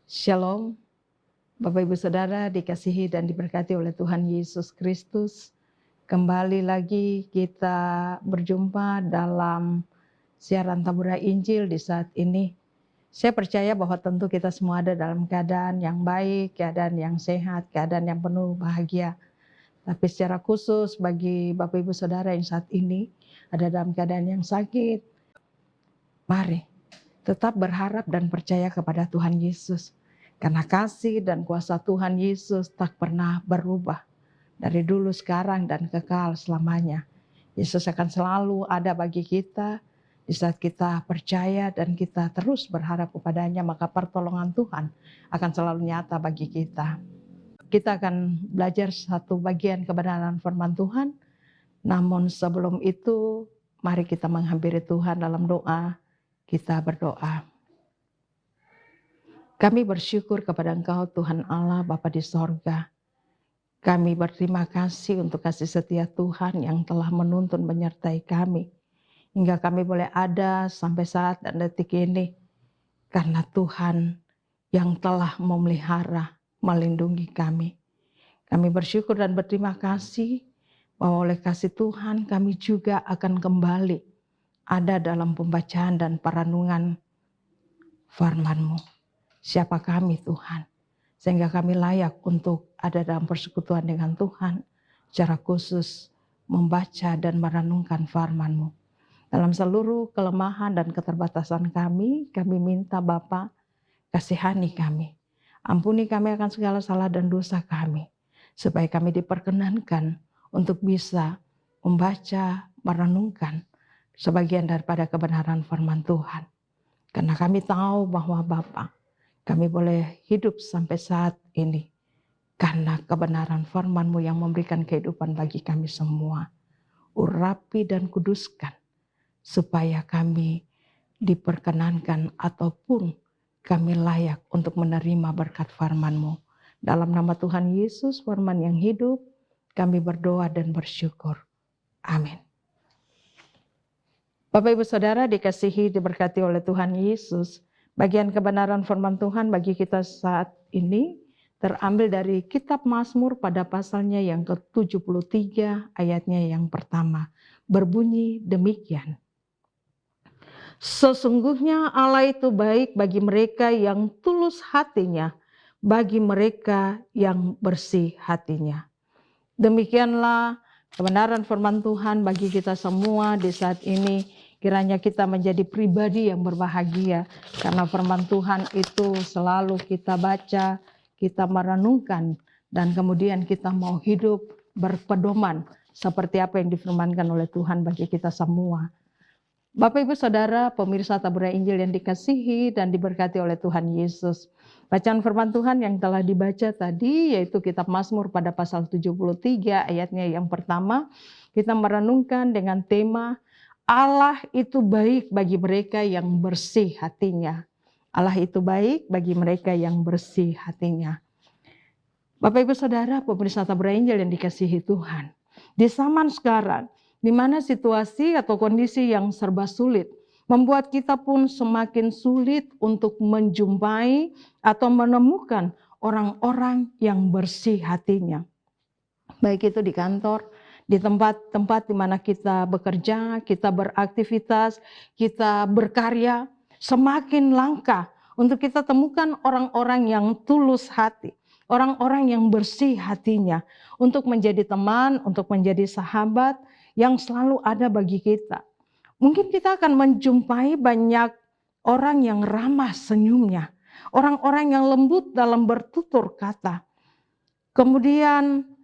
Shalom, Bapak Ibu Saudara dikasihi dan diberkati oleh Tuhan Yesus Kristus. Kembali lagi kita berjumpa dalam siaran Taburai Injil di saat ini. Saya percaya bahwa tentu kita semua ada dalam keadaan yang baik, keadaan yang sehat, keadaan yang penuh bahagia. Tapi secara khusus bagi Bapak Ibu Saudara yang saat ini ada dalam keadaan yang sakit, mari tetap berharap dan percaya kepada Tuhan Yesus. Karena kasih dan kuasa Tuhan Yesus tak pernah berubah. Dari dulu, sekarang, dan kekal selamanya. Yesus akan selalu ada bagi kita. Di saat kita percaya dan kita terus berharap kepadanya, maka pertolongan Tuhan akan selalu nyata bagi kita. Kita akan belajar satu bagian kebenaran firman Tuhan. Namun sebelum itu, mari kita menghampiri Tuhan dalam doa. Kita berdoa. Kami bersyukur kepada Engkau Tuhan Allah Bapa di sorga. Kami berterima kasih untuk kasih setia Tuhan yang telah menuntun menyertai kami. Hingga kami boleh ada sampai saat dan detik ini. Karena Tuhan yang telah memelihara, melindungi kami. Kami bersyukur dan berterima kasih bahwa oleh kasih Tuhan kami juga akan kembali ada dalam pembacaan dan perenungan firman-Mu. Siapa kami Tuhan? Sehingga kami layak untuk ada dalam persekutuan dengan Tuhan. Secara khusus membaca dan merenungkan firman-Mu. Dalam seluruh kelemahan dan keterbatasan kami minta Bapa kasihani kami. Ampuni kami akan segala salah dan dosa kami. Supaya kami diperkenankan untuk bisa membaca, merenungkan sebagian daripada kebenaran firman Tuhan. Karena kami tahu bahwa Bapa, kami boleh hidup sampai saat ini. Karena kebenaran firman-Mu yang memberikan kehidupan bagi kami semua. Urapi dan kuduskan. Supaya kami diperkenankan ataupun kami layak untuk menerima berkat firman-Mu. Dalam nama Tuhan Yesus, firman yang hidup, kami berdoa dan bersyukur. Amin. Bapak Ibu Saudara dikasihi diberkati oleh Tuhan Yesus. Bagian kebenaran firman Tuhan bagi kita saat ini terambil dari kitab Mazmur pada pasalnya yang ke-73 ayatnya yang pertama. Berbunyi demikian. Sesungguhnya Allah itu baik bagi mereka yang tulus hatinya, bagi mereka yang bersih hatinya. Demikianlah kebenaran firman Tuhan bagi kita semua di saat ini. Kiranya kita menjadi pribadi yang berbahagia karena firman Tuhan itu selalu kita baca, kita merenungkan dan kemudian kita mau hidup berpedoman seperti apa yang difirmankan oleh Tuhan bagi kita semua. Bapak Ibu Saudara pemirsa Taburai Injil yang dikasihi dan diberkati oleh Tuhan Yesus. Bacaan firman Tuhan yang telah dibaca tadi yaitu kitab Mazmur pada pasal 73 ayatnya yang pertama. Kita merenungkan dengan tema Allah itu baik bagi mereka yang bersih hatinya. Allah itu baik bagi mereka yang bersih hatinya. Bapak Ibu Saudara pemirsa Taburai Injil yang dikasihi Tuhan. Di zaman sekarang, di mana situasi atau kondisi yang serba sulit, membuat kita pun semakin sulit untuk menjumpai atau menemukan orang-orang yang bersih hatinya. Baik itu di kantor, di tempat-tempat di mana kita bekerja, kita beraktivitas, kita berkarya, semakin langka untuk kita temukan orang-orang yang tulus hati, orang-orang yang bersih hatinya, untuk menjadi teman, untuk menjadi sahabat yang selalu ada bagi kita. Mungkin kita akan menjumpai banyak orang yang ramah senyumnya, orang-orang yang lembut dalam bertutur kata. Kemudian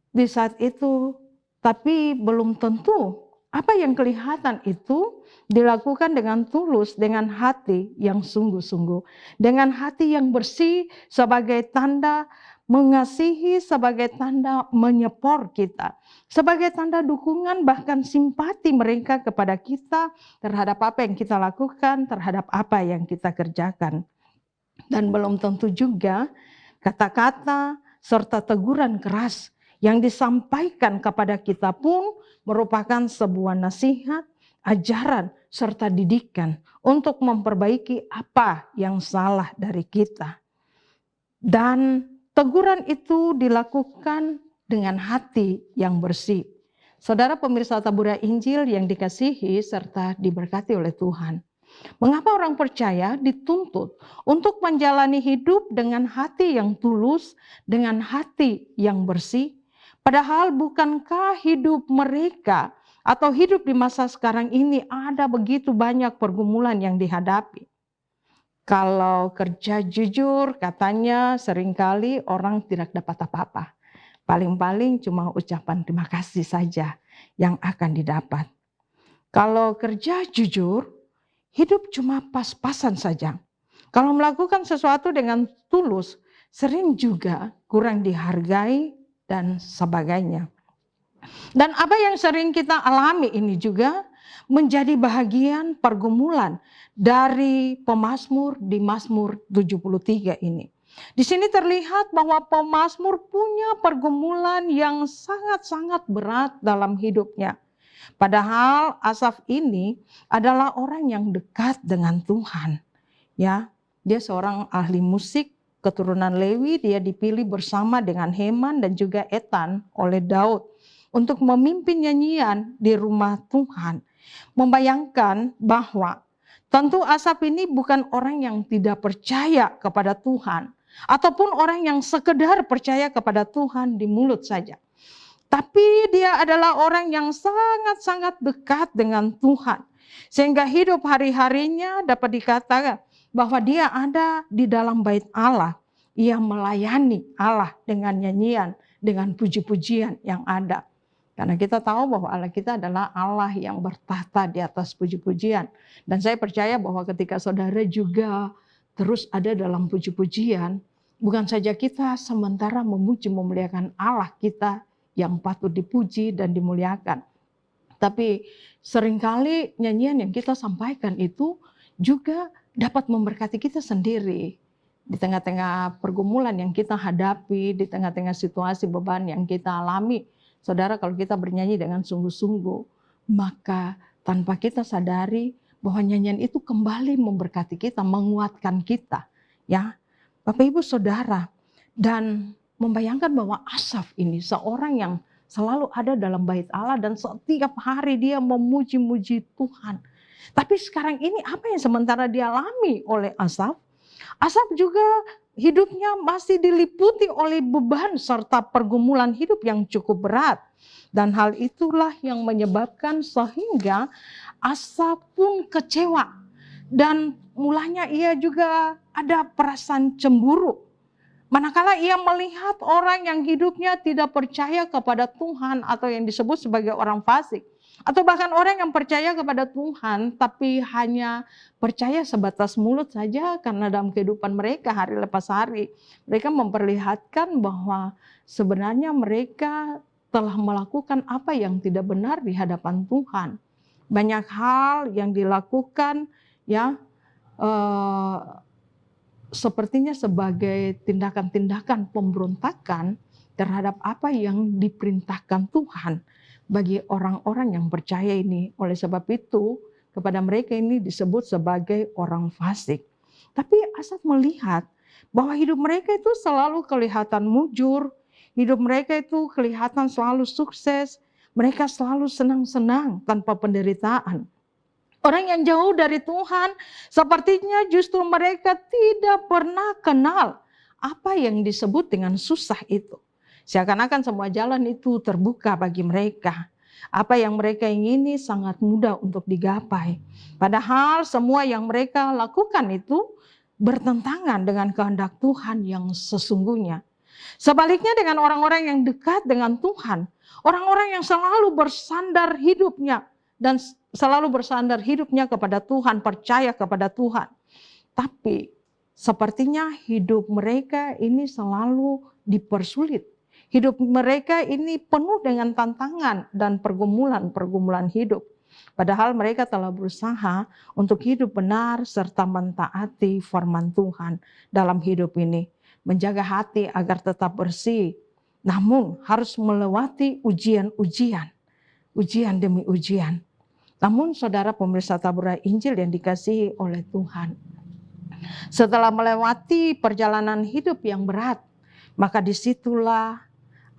di saat itu, tapi belum tentu apa yang kelihatan itu dilakukan dengan tulus, dengan hati yang sungguh-sungguh. Dengan hati yang bersih sebagai tanda mengasihi, sebagai tanda menyepor kita. Sebagai tanda dukungan bahkan simpati mereka kepada kita terhadap apa yang kita lakukan, terhadap apa yang kita kerjakan. Dan belum tentu juga kata-kata serta teguran keras yang disampaikan kepada kita pun merupakan sebuah nasihat, ajaran serta didikan untuk memperbaiki apa yang salah dari kita. Dan teguran itu dilakukan dengan hati yang bersih. Saudara pemirsa Tabura Injil yang dikasihi serta diberkati oleh Tuhan. Mengapa orang percaya dituntut untuk menjalani hidup dengan hati yang tulus, dengan hati yang bersih? Padahal bukankah hidup mereka atau hidup di masa sekarang ini ada begitu banyak pergumulan yang dihadapi? Kalau kerja jujur katanya seringkali orang tidak dapat apa-apa. Paling-paling cuma ucapan terima kasih saja yang akan didapat. Kalau kerja jujur, hidup cuma pas-pasan saja. Kalau melakukan sesuatu dengan tulus, sering juga kurang dihargai dan sebagainya. Dan apa yang sering kita alami ini juga menjadi bahagian pergumulan dari pemazmur di Mazmur 73 ini. Di sini terlihat bahwa pemazmur punya pergumulan yang sangat-sangat berat dalam hidupnya. Padahal Asaf ini adalah orang yang dekat dengan Tuhan. Ya, dia seorang ahli musik keturunan Lewi, dia dipilih bersama dengan Heman dan juga Etan oleh Daud untuk memimpin nyanyian di rumah Tuhan. Membayangkan bahwa tentu Asaf ini bukan orang yang tidak percaya kepada Tuhan ataupun orang yang sekedar percaya kepada Tuhan di mulut saja. Tapi dia adalah orang yang sangat-sangat dekat dengan Tuhan. Sehingga hidup hari-harinya dapat dikatakan bahwa dia ada di dalam bait Allah. Ia melayani Allah dengan nyanyian, dengan puji-pujian yang ada. Karena kita tahu bahwa Allah kita adalah Allah yang bertahta di atas puji-pujian. Dan saya percaya bahwa ketika saudara juga terus ada dalam puji-pujian, bukan saja kita sementara memuji memuliakan Allah kita yang patut dipuji dan dimuliakan. Tapi seringkali nyanyian yang kita sampaikan itu juga dapat memberkati kita sendiri. Di tengah-tengah pergumulan yang kita hadapi, di tengah-tengah situasi beban yang kita alami. Saudara, kalau kita bernyanyi dengan sungguh-sungguh, maka tanpa kita sadari bahwa nyanyian itu kembali memberkati kita, menguatkan kita. Ya, Bapak Ibu Saudara, dan membayangkan bahwa Asaf ini seorang yang selalu ada dalam bait Allah dan setiap hari dia memuji-muji Tuhan. Tapi sekarang ini apa yang sementara dialami oleh Asaf? Asaf juga hidupnya masih diliputi oleh beban serta pergumulan hidup yang cukup berat. Dan hal itulah yang menyebabkan sehingga Asaf pun kecewa. Dan mulanya ia juga ada perasaan cemburu. Manakala ia melihat orang yang hidupnya tidak percaya kepada Tuhan atau yang disebut sebagai orang fasik. Atau bahkan orang yang percaya kepada Tuhan tapi hanya percaya sebatas mulut saja karena dalam kehidupan mereka hari lepas hari. Mereka memperlihatkan bahwa sebenarnya mereka telah melakukan apa yang tidak benar di hadapan Tuhan. Banyak hal yang dilakukan ya sepertinya sebagai tindakan-tindakan pemberontakan terhadap apa yang diperintahkan Tuhan bagi orang-orang yang percaya ini. Oleh sebab itu, kepada mereka ini disebut sebagai orang fasik. Tapi Asaf melihat bahwa hidup mereka itu selalu kelihatan mujur, hidup mereka itu kelihatan selalu sukses, mereka selalu senang-senang tanpa penderitaan. Orang yang jauh dari Tuhan, sepertinya justru mereka tidak pernah kenal apa yang disebut dengan susah itu. Seakan-akan semua jalan itu terbuka bagi mereka. Apa yang mereka ingini sangat mudah untuk digapai. Padahal semua yang mereka lakukan itu bertentangan dengan kehendak Tuhan yang sesungguhnya. Sebaliknya dengan orang-orang yang dekat dengan Tuhan, orang-orang yang selalu bersandar hidupnya dan selalu bersandar hidupnya kepada Tuhan, percaya kepada Tuhan. Tapi sepertinya hidup mereka ini selalu dipersulit. Hidup mereka ini penuh dengan tantangan dan pergumulan-pergumulan hidup. Padahal mereka telah berusaha untuk hidup benar serta mentaati firman Tuhan dalam hidup ini. Menjaga hati agar tetap bersih. Namun harus melewati ujian-ujian. Ujian demi ujian. Namun saudara pemirsa Tabura Injil yang dikasihi oleh Tuhan, setelah melewati perjalanan hidup yang berat, maka disitulah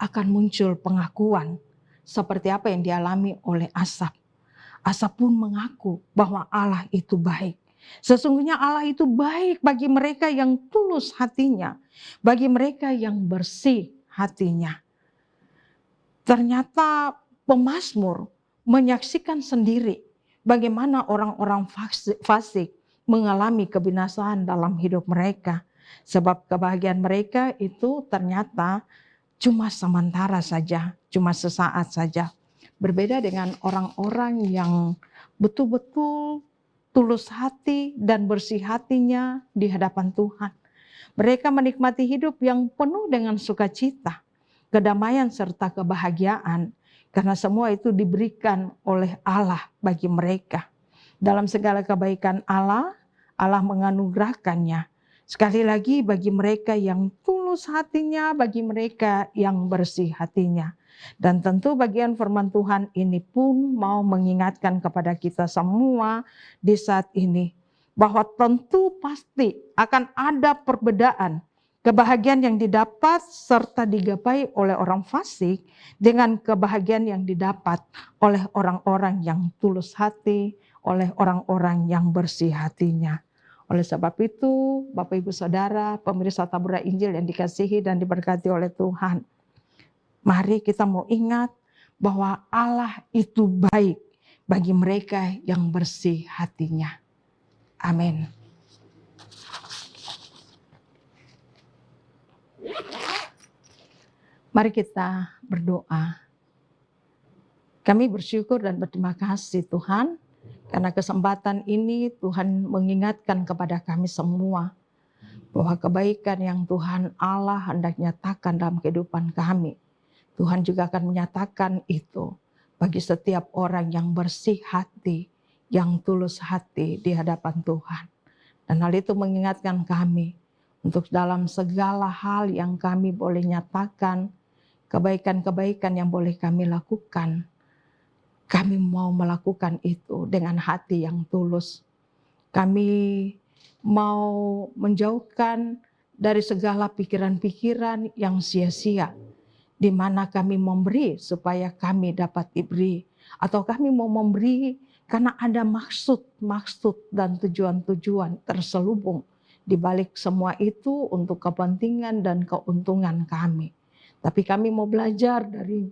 akan muncul pengakuan seperti apa yang dialami oleh Asaf. Asaf pun mengaku bahwa Allah itu baik. Sesungguhnya Allah itu baik bagi mereka yang tulus hatinya, bagi mereka yang bersih hatinya. Ternyata pemazmur menyaksikan sendiri bagaimana orang-orang fasik mengalami kebinasaan dalam hidup mereka. Sebab kebahagiaan mereka itu ternyata cuma sementara saja, cuma sesaat saja. Berbeda dengan orang-orang yang betul-betul tulus hati dan bersih hatinya di hadapan Tuhan. Mereka menikmati hidup yang penuh dengan sukacita, kedamaian serta kebahagiaan, karena semua itu diberikan oleh Allah bagi mereka. Dalam segala kebaikan Allah, Allah menganugerahkannya. Sekali lagi bagi mereka yang tulus hatinya, bagi mereka yang bersih hatinya. Dan tentu bagian firman Tuhan ini pun mau mengingatkan kepada kita semua di saat ini, bahwa tentu pasti akan ada perbedaan kebahagiaan yang didapat serta digapai oleh orang fasik dengan kebahagiaan yang didapat oleh orang-orang yang tulus hati, oleh orang-orang yang bersih hatinya. Oleh sebab itu, Bapak Ibu Saudara, pemirsa Tabura Injil yang dikasihi dan diberkati oleh Tuhan, mari kita mau ingat bahwa Allah itu baik bagi mereka yang bersih hatinya. Amin. Mari kita berdoa. Kami bersyukur dan berterima kasih Tuhan, karena kesempatan ini Tuhan mengingatkan kepada kami semua bahwa kebaikan yang Tuhan Allah hendak nyatakan dalam kehidupan kami, Tuhan juga akan menyatakan itu bagi setiap orang yang bersih hati, yang tulus hati di hadapan Tuhan. Dan hal itu mengingatkan kami untuk dalam segala hal yang kami boleh nyatakan, kebaikan-kebaikan yang boleh kami lakukan, kami mau melakukan itu dengan hati yang tulus. Kami mau menjauhkan dari segala pikiran-pikiran yang sia-sia, di mana kami memberi supaya kami dapat diberi, atau kami mau memberi karena ada maksud dan tujuan-tujuan terselubung di balik semua itu untuk kepentingan dan keuntungan kami. Tapi kami mau belajar dari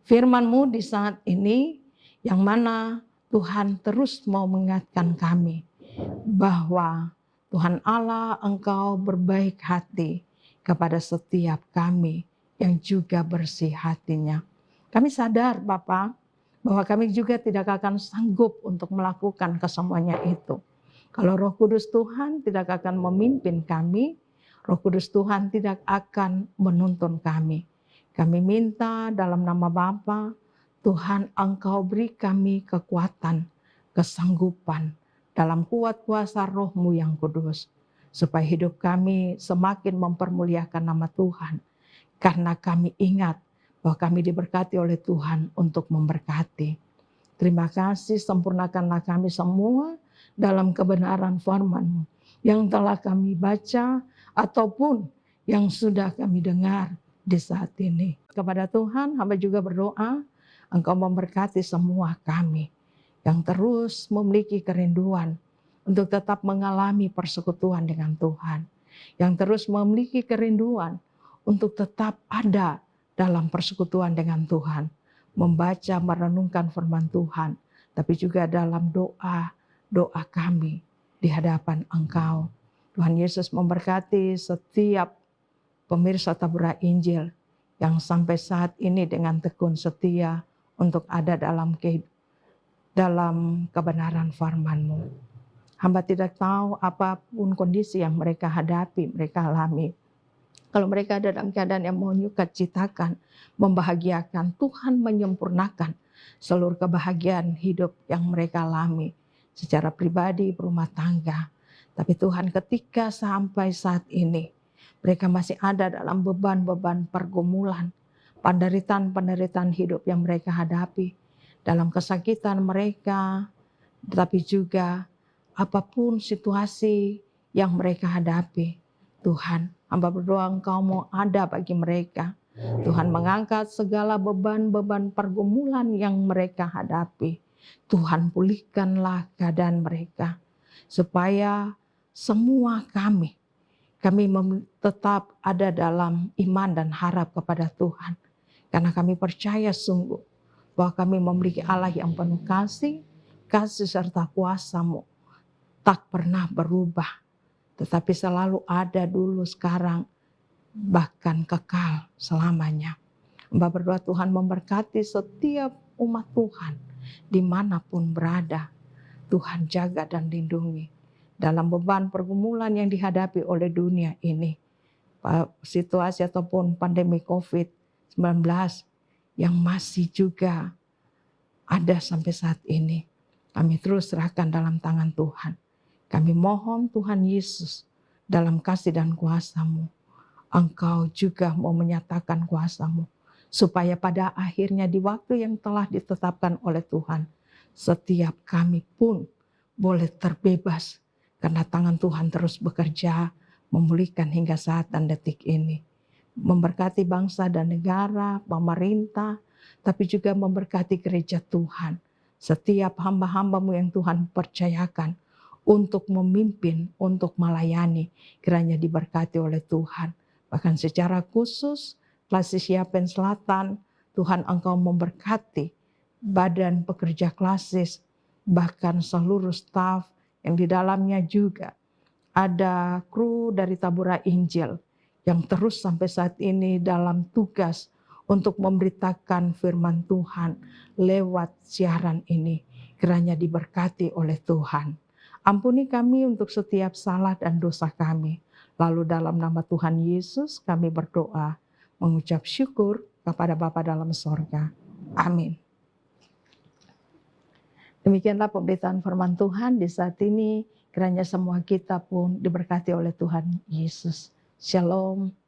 firman-Mu di saat ini, yang mana Tuhan terus mau mengingatkan kami bahwa Tuhan Allah, Engkau berbaik hati kepada setiap kami yang juga bersih hatinya. Kami sadar Bapa, bahwa kami juga tidak akan sanggup untuk melakukan kesemuanya itu. Kalau Roh Kudus Tuhan tidak akan memimpin kami, Roh Kudus Tuhan tidak akan menuntun kami. Kami minta dalam nama Bapa, Tuhan Engkau beri kami kekuatan, kesanggupan dalam kuat kuasa Roh-Mu yang kudus, supaya hidup kami semakin mempermuliakan nama Tuhan, karena kami ingat bahwa kami diberkati oleh Tuhan untuk memberkati. Terima kasih, sempurnakanlah kami semua dalam kebenaran firman-Mu yang telah kami baca ataupun yang sudah kami dengar di saat ini. Kepada Tuhan, hamba juga berdoa, Engkau memberkati semua kami yang terus memiliki kerinduan untuk tetap mengalami persekutuan dengan Tuhan, yang terus memiliki kerinduan untuk tetap ada dalam persekutuan dengan Tuhan, membaca, merenungkan firman Tuhan, tapi juga dalam doa kami di hadapan Engkau. Tuhan Yesus memberkati setiap pemirsa Tabura Injil yang sampai saat ini dengan tekun setia untuk ada dalam kebenaran firman-Mu. Hamba tidak tahu apapun kondisi yang mereka hadapi, mereka alami. Kalau mereka ada dalam keadaan yang menyukacitakan, membahagiakan, Tuhan menyempurnakan seluruh kebahagiaan hidup yang mereka alami secara pribadi, berumah tangga. Tapi Tuhan, ketika sampai saat ini mereka masih ada dalam beban-beban pergumulan, penderitaan-penderitaan hidup yang mereka hadapi, dalam kesakitan mereka, tetapi juga apapun situasi yang mereka hadapi. Tuhan, hamba berdoa Engkau mau ada bagi mereka. Tuhan mengangkat segala beban-beban pergumulan yang mereka hadapi. Tuhan pulihkanlah keadaan mereka. Supaya semua kami tetap ada dalam iman dan harap kepada Tuhan. Karena kami percaya sungguh bahwa kami memiliki Allah yang penuh kasih serta kuasa-Mu tak pernah berubah, tetapi selalu ada dulu, sekarang, bahkan kekal selamanya. Hamba berdoa Tuhan memberkati setiap umat Tuhan dimanapun berada. Tuhan jaga dan lindungi dalam beban pergumulan yang dihadapi oleh dunia ini. Situasi ataupun pandemi COVID-19 yang masih juga ada sampai saat ini. Kami terus serahkan dalam tangan Tuhan. Kami mohon Tuhan Yesus dalam kasih dan kuasa-Mu. Engkau juga mau menyatakan kuasa-Mu. Supaya pada akhirnya di waktu yang telah ditetapkan oleh Tuhan, setiap kami pun boleh terbebas. Karena tangan Tuhan terus bekerja memulihkan hingga saat dan detik ini. Memberkati bangsa dan negara, pemerintah, tapi juga memberkati gereja Tuhan. Setiap hamba-hamba-Mu yang Tuhan percayakan untuk memimpin, untuk melayani, kiranya diberkati oleh Tuhan. Bahkan secara khusus, Klasis Yapen Selatan, Tuhan Engkau memberkati badan pekerja Klasis, bahkan seluruh staf yang di dalamnya juga ada kru dari Tabura Injil yang terus sampai saat ini dalam tugas untuk memberitakan firman Tuhan lewat siaran ini. Kiranya diberkati oleh Tuhan. Ampuni kami untuk setiap salah dan dosa kami. Lalu dalam nama Tuhan Yesus kami berdoa, mengucap syukur kepada Bapa dalam sorga. Amin. Demikianlah pemberitaan firman Tuhan di saat ini. Kiranya semua kita pun diberkati oleh Tuhan Yesus. Shalom.